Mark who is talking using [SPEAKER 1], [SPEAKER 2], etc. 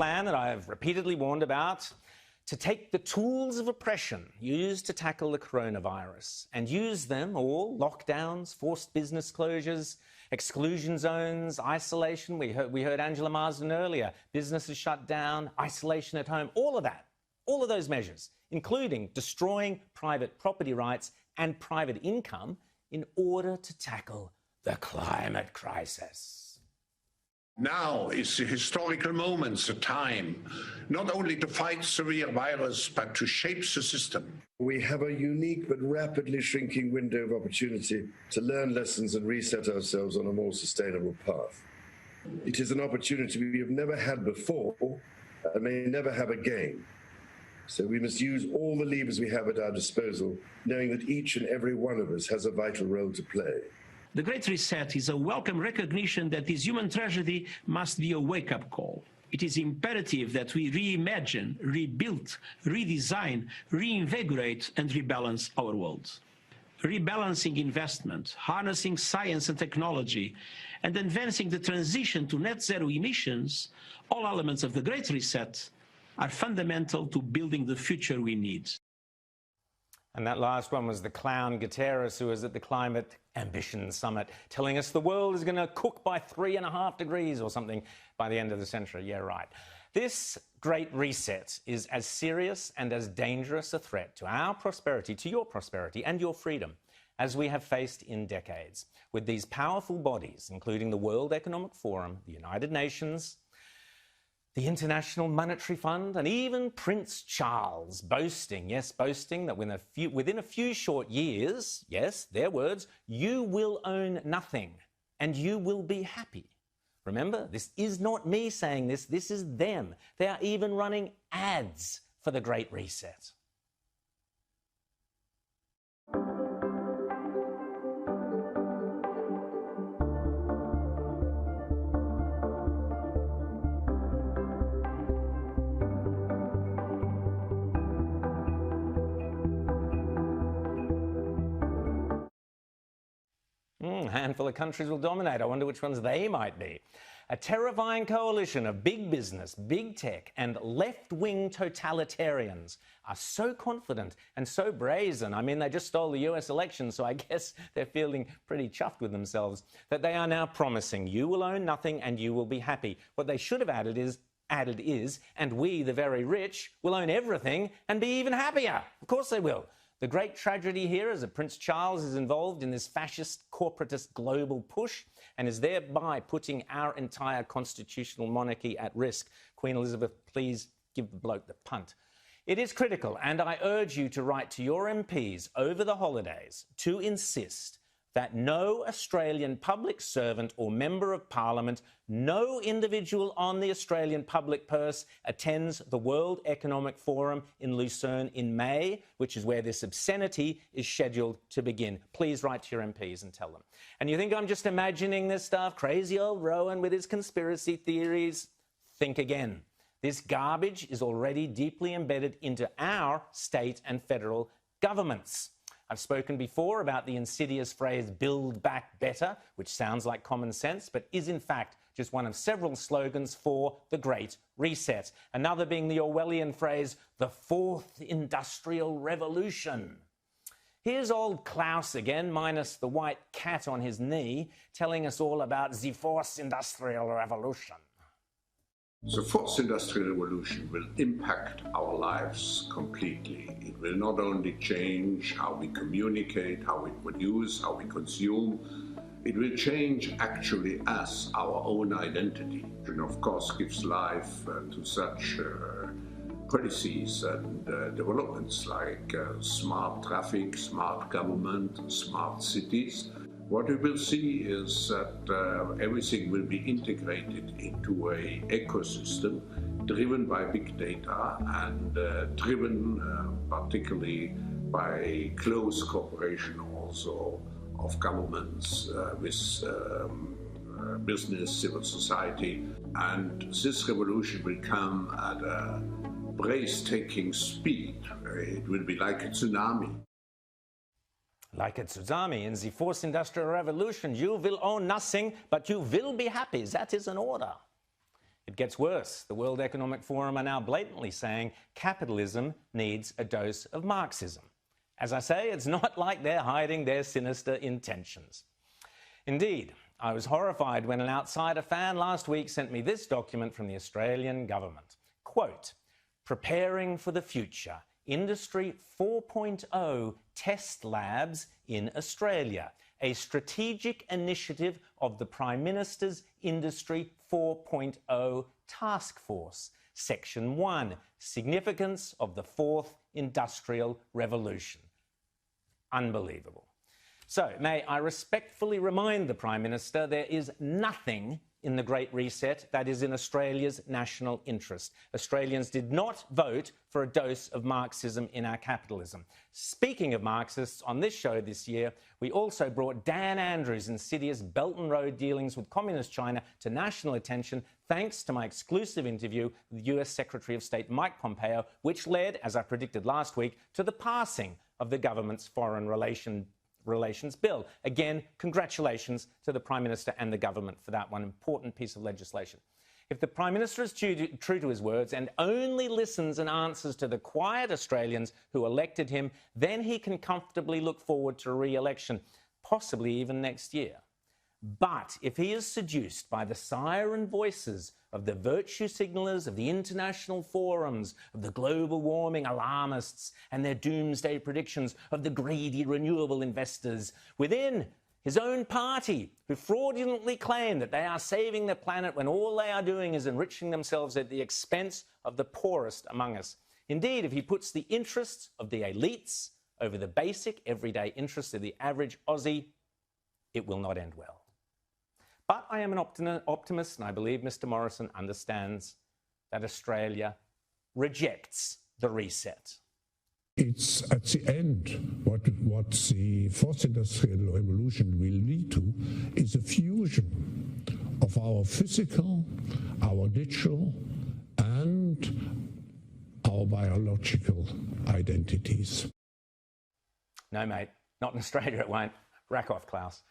[SPEAKER 1] plan that I have repeatedly warned about, to take the tools of oppression used to tackle the coronavirus and use them all, lockdowns, forced business closures, exclusion zones, isolation. We heard Angela Marsden earlier, businesses shut down, isolation at home, all of that, all of those measures, including destroying private property rights and private income in order to tackle the climate crisis.
[SPEAKER 2] Now is the historical moment, the time, not only to fight severe virus, but to shape the system.
[SPEAKER 3] We have a unique but rapidly shrinking window of opportunity to learn lessons and reset ourselves on a more sustainable path. It is an opportunity we have never had before and may never have again. So we must use all the levers we have at our disposal, knowing that each and every one of us has a vital role to play.
[SPEAKER 4] The Great Reset is a welcome recognition that this human tragedy must be a wake-up call. It is imperative that we reimagine, rebuild, redesign, reinvigorate and rebalance our world. Rebalancing investment, harnessing science and technology, and advancing the transition to net zero emissions, all elements of the Great Reset, are fundamental to building the future we need.
[SPEAKER 1] And that last one was the clown Guterres, who was at the Climate Ambition Summit, telling us the world is going to cook by 3.5 degrees or something by the end of the century. Yeah, right. This Great Reset is as serious and as dangerous a threat to our prosperity, to your prosperity and your freedom, as we have faced in decades, with these powerful bodies, including the World Economic Forum, the United Nations, the International Monetary Fund, and even Prince Charles boasting, yes, boasting that within a few short years, yes, their words, you will own nothing and you will be happy. Remember, this is not me saying this, this is them. They are even running ads for the Great Reset. A handful of countries will dominate. I wonder which ones they might be. A terrifying coalition of big business, big tech, and left-wing totalitarians are so confident and so brazen. I mean, they just stole the US election, so I guess they're feeling pretty chuffed with themselves, that they are now promising you will own nothing and you will be happy. What they should have added is, and we, the very rich, will own everything and be even happier. Of course they will. The great tragedy here is that Prince Charles is involved in this fascist, corporatist global push and is thereby putting our entire constitutional monarchy at risk. Queen Elizabeth, please give the bloke the punt. It is critical, and I urge you to write to your MPs over the holidays to insist that no Australian public servant or member of parliament, no individual on the Australian public purse attends the World Economic Forum in Lucerne in May, which is where this obscenity is scheduled to begin. Please write to your MPs and tell them. And you think I'm just imagining this stuff? Crazy old Rowan with his conspiracy theories? Think again. This garbage is already deeply embedded into our state and federal governments. I've spoken before about the insidious phrase, build back better, which sounds like common sense, but is in fact just one of several slogans for the Great Reset. Another being the Orwellian phrase, the Fourth Industrial Revolution. Here's old Klaus again, minus the white cat on his knee, telling us all about the Fourth Industrial Revolution.
[SPEAKER 2] The Fourth Industrial Revolution will impact our lives completely. It will not only change how we communicate, how we produce, how we consume, it will change actually us, our own identity, and of course gives life to such policies and developments like smart traffic, smart government, smart cities. What we will see is that everything will be integrated into an ecosystem driven by big data and driven particularly by close cooperation also of governments with business, civil society. And this revolution will come at a breathtaking speed. It will be like a tsunami.
[SPEAKER 1] Like a tsunami in the Fourth Industrial Revolution, you will own nothing, but you will be happy. That is an order. It gets worse. The World Economic Forum are now blatantly saying capitalism needs a dose of Marxism. As I say, it's not like they're hiding their sinister intentions. Indeed, I was horrified when an outsider fan last week sent me this document from the Australian government. Quote, "Preparing for the future, Industry 4.0 test labs in Australia, a strategic initiative of the Prime Minister's Industry 4.0 Task Force. Section 1, Significance of the Fourth Industrial Revolution." Unbelievable. So, may I respectfully remind the Prime Minister there is nothing in the Great Reset that is in Australia's national interest. Australians did not vote for a dose of Marxism in our capitalism. Speaking of Marxists, on this show this year, we also brought Dan Andrews' insidious Belt and Road dealings with Communist China to national attention thanks to my exclusive interview with US Secretary of State Mike Pompeo, which led, as I predicted last week, to the passing of the government's Foreign Relations Bill. Again, congratulations to the Prime Minister and the government for that one important piece of legislation. If the Prime Minister is true to his words and only listens and answers to the quiet Australians who elected him, then he can comfortably look forward to re-election, possibly even next year. But if he is seduced by the siren voices of the virtue signalers of the international forums, of the global warming alarmists and their doomsday predictions of the greedy renewable investors within his own party, who fraudulently claim that they are saving the planet when all they are doing is enriching themselves at the expense of the poorest among us. Indeed, if he puts the interests of the elites over the basic everyday interests of the average Aussie, it will not end well. But I am an optimist, and I believe Mr. Morrison understands that Australia rejects the reset.
[SPEAKER 5] It's at the end what the fourth industrial revolution will lead to is a fusion of our physical, our digital, and our biological identities.
[SPEAKER 1] No, mate, not in Australia it won't. Rack off, Klaus.